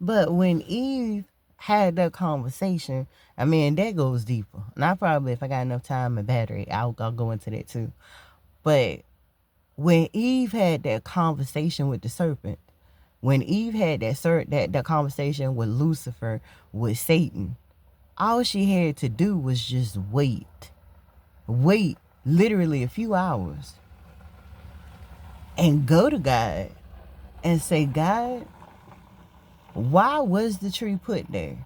But when Eve had that conversation, I mean, that goes deeper. And I probably, if I got enough time and battery, I'll go into that too. But when Eve had that conversation with the serpent, when Eve had that conversation with Lucifer, with Satan, all she had to do was just wait literally a few hours and go to God and say, God, why was the tree put there?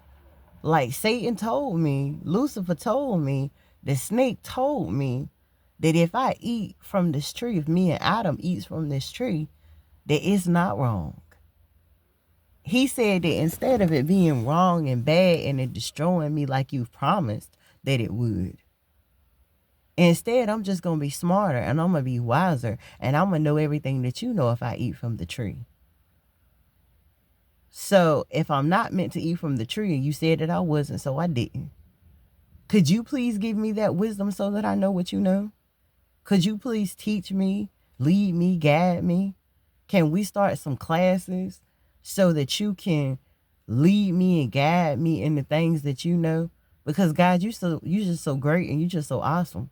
Like Satan told me, Lucifer told me, the snake told me that if I eat from this tree, if me and Adam eats from this tree, that it's not wrong. He said that instead of it being wrong and bad and it destroying me like you've promised that it would, instead I'm just going to be smarter and I'm going to be wiser and I'm going to know everything that you know if I eat from the tree. So if I'm not meant to eat from the tree, you said that I wasn't, so I didn't. Could you please give me that wisdom so that I know what you know? Could you please teach me, lead me, guide me? Can we start some classes so that you can lead me and guide me in the things that you know? Because God, you just so great and you just so awesome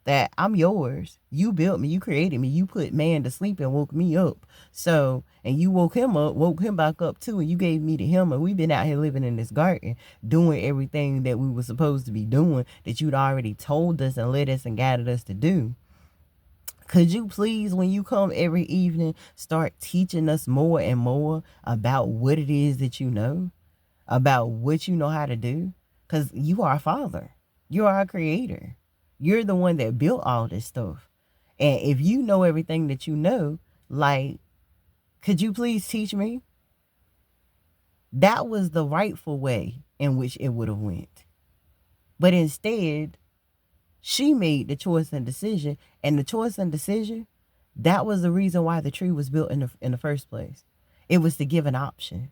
that I'm yours. You built me, you created me, you put man to sleep and woke me up. So, and you woke him back up too, and you gave me to him, and we've been out here living in this garden, doing everything that we were supposed to be doing, that you'd already told us and led us and guided us to do. Could you please, when you come every evening, start teaching us more and more about what it is that you know, about what you know how to do? Because you are a father. You are a creator. You're the one that built all this stuff. And if you know everything that you know, like, could you please teach me? That was the rightful way in which it would have went. But instead, she made the choice and decision, and the choice and decision, that was the reason why the tree was built in the first place. It was to give an option.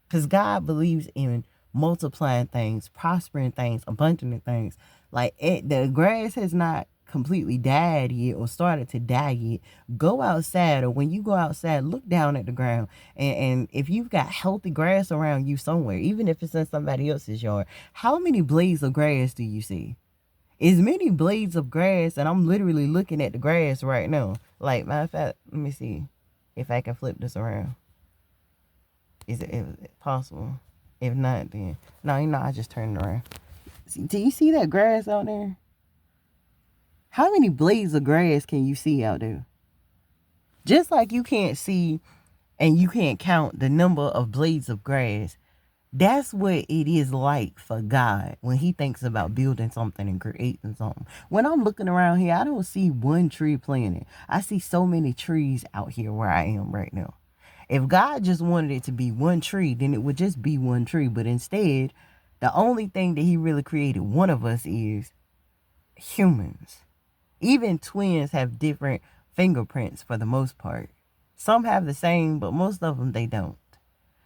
Because God believes in multiplying things, prospering things, abundant things. Like the grass has not completely died yet or started to die yet. Go outside, or when you go outside, look down at the ground. And if you've got healthy grass around you somewhere, even if it's in somebody else's yard, how many blades of grass do you see? As many blades of grass, and I'm literally looking at the grass right now. Like, matter of fact, let me see if I can flip this around. Is it possible? If not, then no, I just turned it around. See, do you see that grass out there? How many blades of grass can you see out there? Just like you can't see and you can't count the number of blades of grass, that's what it is like for God when he thinks about building something and creating something. When I'm looking around here, I don't see one tree planted. I see so many trees out here where I am right now. If God just wanted it to be one tree, then it would just be one tree. But instead, the only thing that he really created one of us is humans. Even twins have different fingerprints for the most part. Some have the same, but most of them they don't.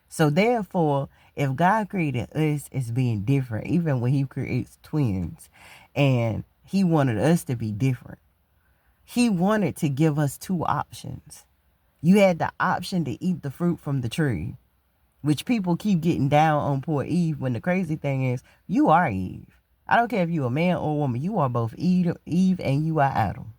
So therefore, if God created us as being different, even when he creates twins, and he wanted us to be different, he wanted to give us two options. You had the option to eat the fruit from the tree, which people keep getting down on poor Eve, when the crazy thing is, you are Eve. I don't care if you're a man or a woman, you are both Eve and you are Adam.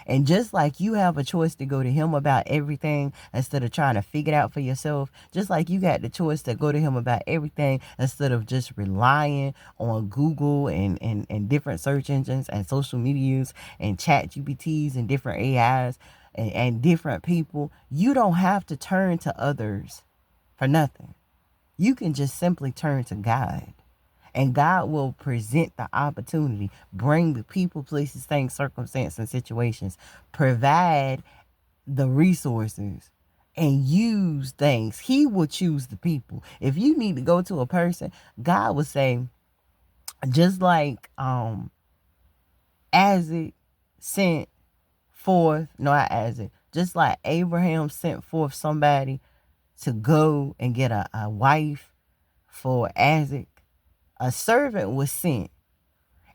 And just like you have a choice to go to him about everything instead of trying to figure it out for yourself, just like you got the choice to go to him about everything instead of just relying on Google and different search engines and social medias and chat GPTs and different AIs and different people, you don't have to turn to others for nothing. You can just simply turn to God. And God will present the opportunity, bring the people, places, things, circumstances, and situations, provide the resources, and use things. He will choose the people. If you need to go to a person, God will say, just like Isaac sent forth, no, not Isaac, just like Abraham sent forth somebody to go and get a wife for Isaac, a servant was sent.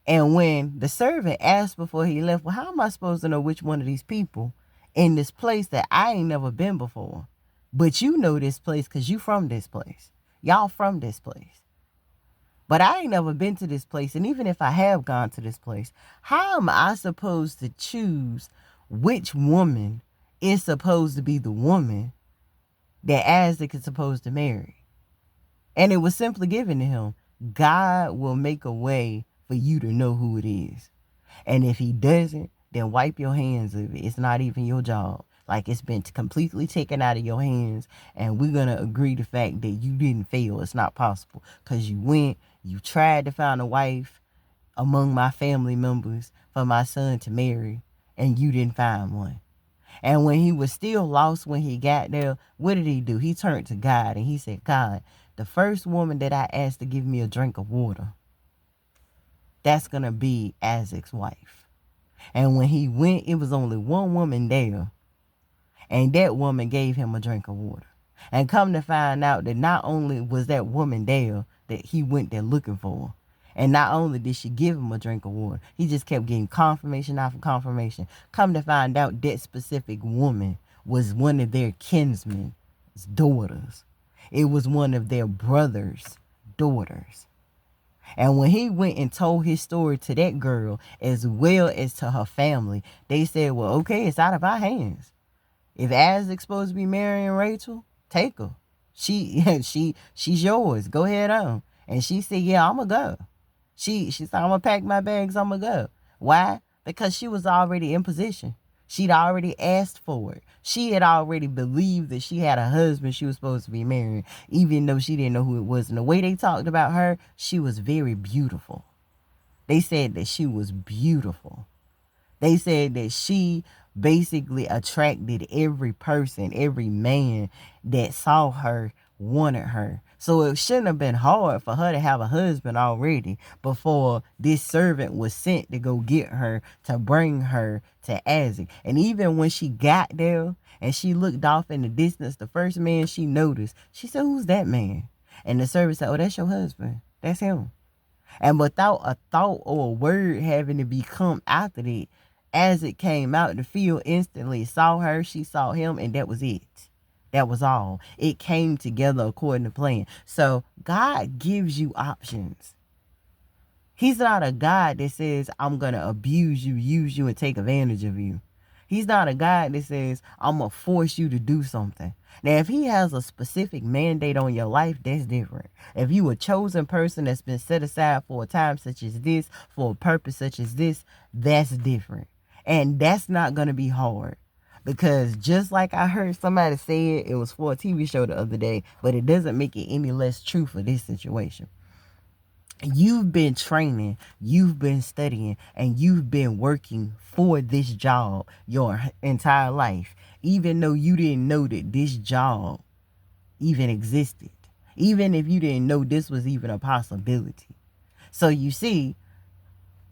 And when the servant asked before he left, well, how am I supposed to know which one of these people in this place that I ain't never been before? But you know this place because you from this place. Y'all from this place. But I ain't never been to this place. And even if I have gone to this place, how am I supposed to choose which woman is supposed to be the woman that Isaac is supposed to marry? And it was simply given to him. God will make a way for you to know who it is. And if he doesn't, then wipe your hands of it. It's not even your job. Like, it's been completely taken out of your hands. And we're going to agree the fact that you didn't fail. It's not possible. Because you tried to find a wife among my family members for my son to marry. And you didn't find one. And when he was still lost when he got there, what did he do? He turned to God and he said, God, the first woman that I asked to give me a drink of water, that's going to be Isaac's wife. And when he went, it was only one woman there. And that woman gave him a drink of water. And come to find out that not only was that woman there that he went there looking for, and not only did she give him a drink of water, he just kept getting confirmation after confirmation. Come to find out that specific woman was one of their kinsmen's daughters. It was one of their brother's daughters. And when he went and told his story to that girl as well as to her family, they said, well, okay, it's out of our hands. If Isaac's supposed to be marrying Rachel, take her. She's yours. Go ahead on. And she said, yeah, I'm going to go. She said, I'm going to pack my bags. I'm going to go. Why? Because she was already in position. She'd already asked for it. She had already believed that she had a husband she was supposed to be marrying, even though she didn't know who it was. And the way they talked about her, she was very beautiful. They said that she was beautiful. They said that she basically attracted every person, every man that saw her wanted her. So it shouldn't have been hard for her to have a husband already before this servant was sent to go get her, to bring her to Isaac. And even when she got there and she looked off in the distance, the first man she noticed, she said, who's that man? And the servant said, oh, that's your husband. That's him. And without a thought or a word having to become after that, Isaac came out the field instantly, saw her, she saw him, and that was it. That was all. It came together according to plan. So God gives you options. He's not a God that says, I'm going to abuse you, use you, and take advantage of you. He's not a God that says, I'm going to force you to do something. Now, if he has a specific mandate on your life, that's different. If you a chosen person that's been set aside for a time such as this, for a purpose such as this, that's different. And that's not going to be hard. Because just like I heard somebody say it was for a TV show the other day, but it doesn't make it any less true for this situation. You've been training, you've been studying, and you've been working for this job your entire life, even though you didn't know that this job even existed, even if you didn't know this was even a possibility. So you see,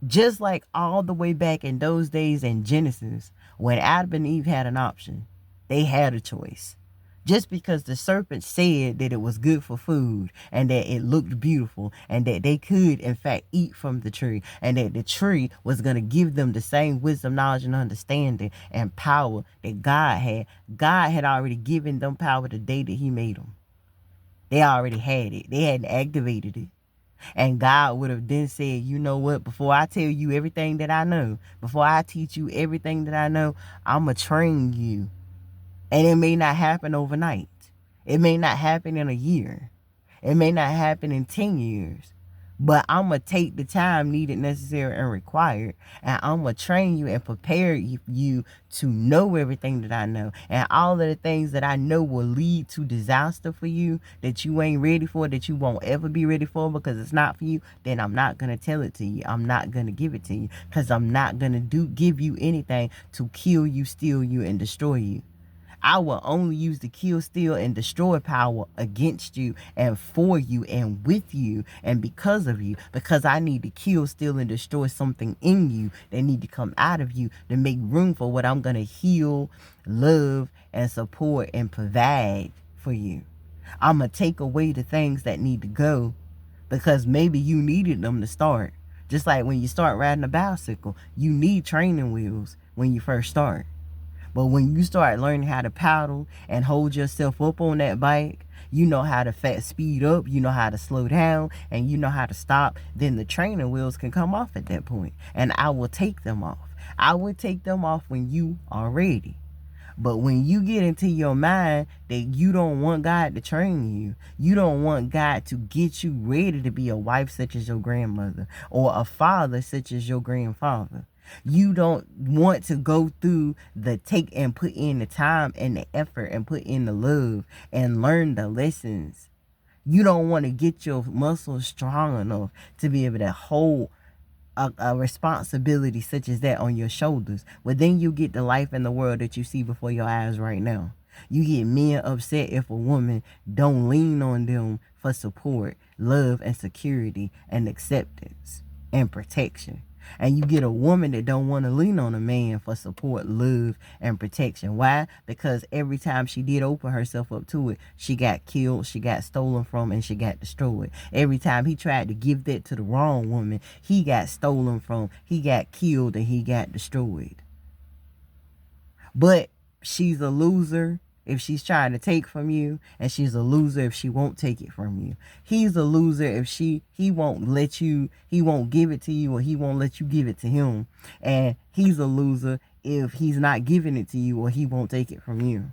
just like all the way back in those days in Genesis, when Adam and Eve had an option, they had a choice. Just because the serpent said that it was good for food and that it looked beautiful and that they could, in fact, eat from the tree and that the tree was going to give them the same wisdom, knowledge, and understanding and power that God had already given them power the day that he made them. They already had it. They hadn't activated it. And God would have then said, you know what, before I tell you everything that I know, before I teach you everything that I know, I'm going to train you. And it may not happen overnight. It may not happen in a year. It may not happen in 10 years. But I'm going to take the time needed, necessary, and required. And I'm going to train you and prepare you to know everything that I know. And all of the things that I know will lead to disaster for you, that you ain't ready for, that you won't ever be ready for because it's not for you, then I'm not going to tell it to you. I'm not going to give it to you because I'm not going to give you anything to kill you, steal you, and destroy you. I will only use the kill, steal, and destroy power against you and for you and with you and because of you, because I need to kill, steal, and destroy something in you that need to come out of you to make room for what I'm going to heal, love, and support and provide for you. I'm going to take away the things that need to go because maybe you needed them to start. Just like when you start riding a bicycle, you need training wheels when you first start. But when you start learning how to paddle and hold yourself up on that bike, you know how to fast speed up, you know how to slow down, and you know how to stop, then the training wheels can come off at that point, and I will take them off. I will take them off when you are ready. But when you get into your mind that you don't want God to train you, you don't want God to get you ready to be a wife such as your grandmother or a father such as your grandfather. You don't want to go through the take and put in the time and the effort and put in the love and learn the lessons. You don't want to get your muscles strong enough to be able to hold a responsibility such as that on your shoulders. But then you get the life in the world that you see before your eyes right now. You get men upset if a woman don't lean on them for support, love, and security, and acceptance and protection. And you get a woman that don't want to lean on a man for support, love, and protection. Why? Because every time she did open herself up to it, she got killed, she got stolen from, and she got destroyed. Every time he tried to give that to the wrong woman, he got stolen from, he got killed, and he got destroyed. But she's a loser if she's trying to take from you, and she's a loser if she won't take it from you. He's a loser if he won't let you, he won't give it to you, or he won't let you give it to him. And he's a loser if he's not giving it to you, or he won't take it from you.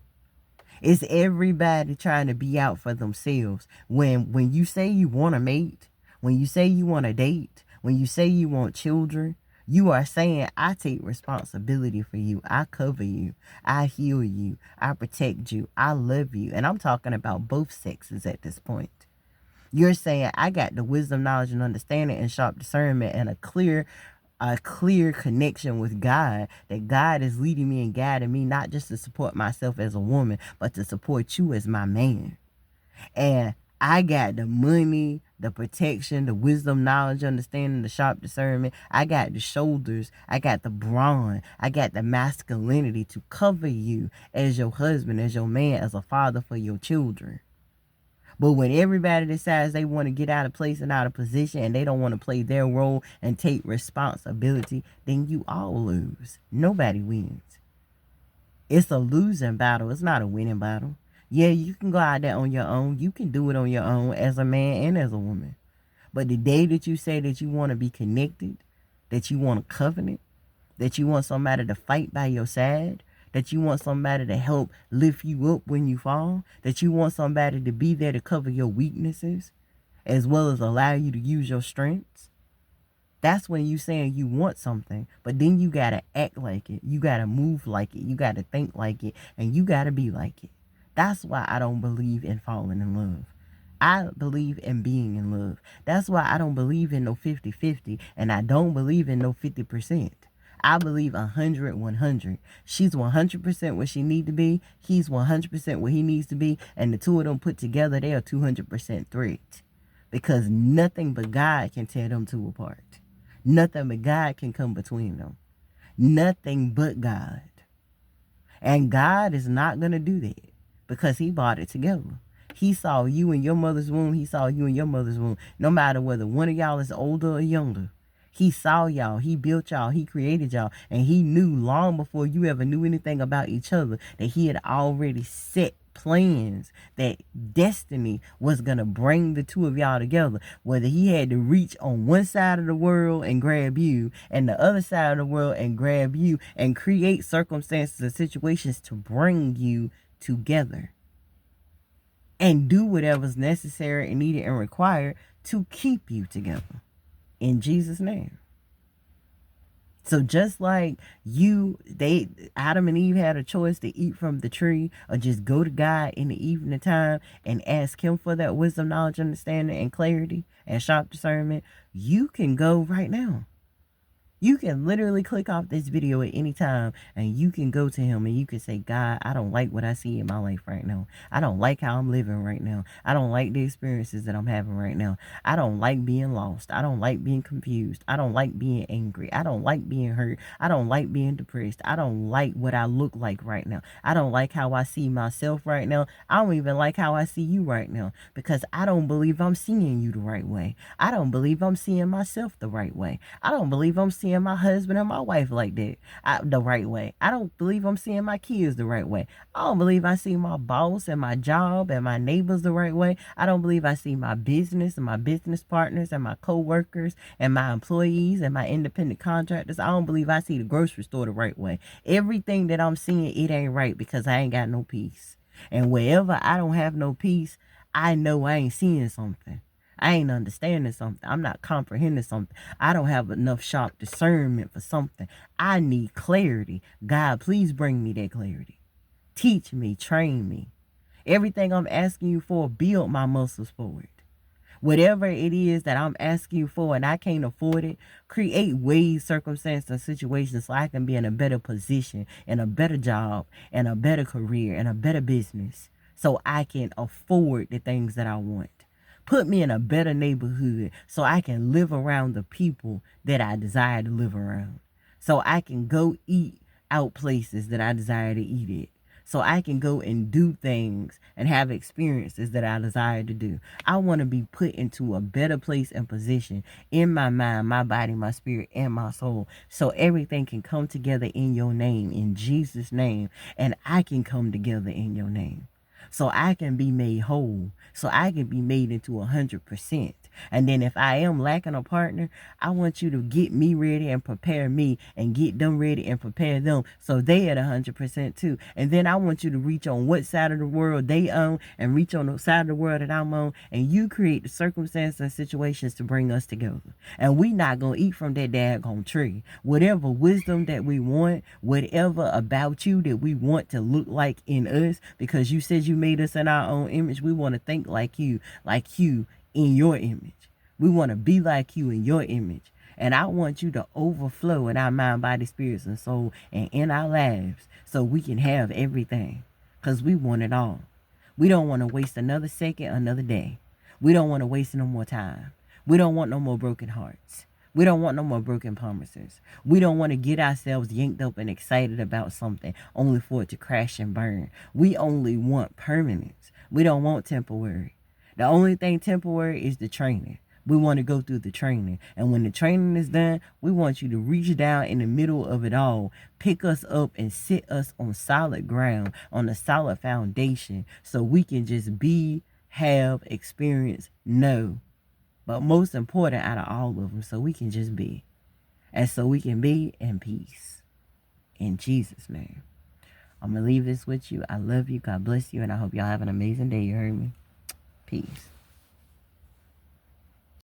It's everybody trying to be out for themselves. When you say you want a mate, when you say you want a date, when you say you want children, you are saying, I take responsibility for you. I cover you. I heal you. I protect you. I love you. And I'm talking about both sexes at this point. You're saying, I got the wisdom, knowledge, and understanding, and sharp discernment, and a clear connection with God, that God is leading me and guiding me, not just to support myself as a woman, but to support you as my man. And I got the money, the protection, the wisdom, knowledge, understanding, the sharp discernment. I got the shoulders. I got the brawn. I got the masculinity to cover you as your husband, as your man, as a father for your children. But when everybody decides they want to get out of place and out of position, and they don't want to play their role and take responsibility, then you all lose. Nobody wins. It's a losing battle. It's not a winning battle. Yeah, you can go out there on your own. You can do it on your own as a man and as a woman. But the day that you say that you want to be connected, that you want a covenant, that you want somebody to fight by your side, that you want somebody to help lift you up when you fall, that you want somebody to be there to cover your weaknesses, as well as allow you to use your strengths, that's when you saying you want something. But then you got to act like it. You got to move like it. You got to think like it. And you got to be like it. That's why I don't believe in falling in love. I believe in being in love. That's why I don't believe in no 50-50. And I don't believe in no 50%. I believe 100-100. She's 100% where she need to be. He's 100% where he needs to be. And the two of them put together, they are 200% threat. Because nothing but God can tear them two apart. Nothing but God can come between them. Nothing but God. And God is not going to do that because he brought it together. He saw you in your mother's womb. He saw you in your mother's womb. No matter whether one of y'all is older or younger. He saw y'all. He built y'all. He created y'all. And he knew long before you ever knew anything about each other that he had already set plans, that destiny was going to bring the two of y'all together. Whether he had to reach on one side of the world and grab you, and the other side of the world and grab you, and create circumstances and situations to bring you together. And do whatever's necessary and needed and required to keep you together. In Jesus' name. So just like Adam and Eve had a choice to eat from the tree or just go to God in the evening time and ask him for that wisdom, knowledge, understanding, and clarity and sharp discernment, you can go right now. You can literally click off this video at any time and you can go to him and you can say, God, I don't like what I see in my life right now. I don't like how I'm living right now. I don't like the experiences that I'm having right now. I don't like being lost. I don't like being confused. I don't like being angry. I don't like being hurt. I don't like being depressed. I don't like what I look like right now. I don't like how I see myself right now. I don't even like how I see you right now because I don't believe I'm seeing you the right way. I don't believe I'm seeing myself the right way. I don't believe I'm seeing seeing my husband and my wife like that, the right way. I don't believe I'm seeing my kids the right way. I don't believe I see my boss and my job and my neighbors the right way. I don't believe I see my business and my business partners and my co-workers and my employees and my independent contractors. I don't believe I see the grocery store the right way. Everything that I'm seeing, it ain't right because I ain't got no peace. And wherever I don't have no peace, I know I ain't seeing something. I ain't understanding something. I'm not comprehending something. I don't have enough sharp discernment for something. I need clarity. God, please bring me that clarity. Teach me, train me. Everything I'm asking you for, build my muscles for it. Whatever it is that I'm asking you for and I can't afford it, create ways, circumstances, and situations so I can be in a better position, in a better job, in a better career, in a better business, so I can afford the things that I want. Put me in a better neighborhood so I can live around the people that I desire to live around. So I can go eat out places that I desire to eat at. So I can go and do things and have experiences that I desire to do. I want to be put into a better place and position in my mind, my body, my spirit, and my soul. So everything can come together in your name, in Jesus' name. And I can come together in your name. So I can be made whole. So I can be made into 100%. And then if I am lacking a partner, I want you to get me ready and prepare me and get them ready and prepare them so they at 100% too. And then I want you to reach on what side of the world they own and reach on the side of the world that I'm on. And you create the circumstances and situations to bring us together. And we not going to eat from that daggone tree. Whatever wisdom that we want, whatever about you that we want to look like in us, because you said you made us in our own image, we want to think like you in your image. We want to be like you in your image. And I want you to overflow in our mind, body, spirits, and soul and in our lives so we can have everything. Because we want it all. We don't want to waste another second, another day. We don't want to waste no more time. We don't want no more broken hearts. We don't want no more broken promises. We don't want to get ourselves yanked up and excited about something only for it to crash and burn. We only want permanence. We don't want temporary. The only thing temporary is the training. We want to go through the training. And when the training is done, we want you to reach down in the middle of it all, pick us up and sit us on solid ground, on a solid foundation, so we can just be, have, experience, know. But most important out of all of them, so we can just be. And so we can be in peace. In Jesus' name. I'm going to leave this with you. I love you. God bless you. And I hope y'all have an amazing day. You heard me? Peace.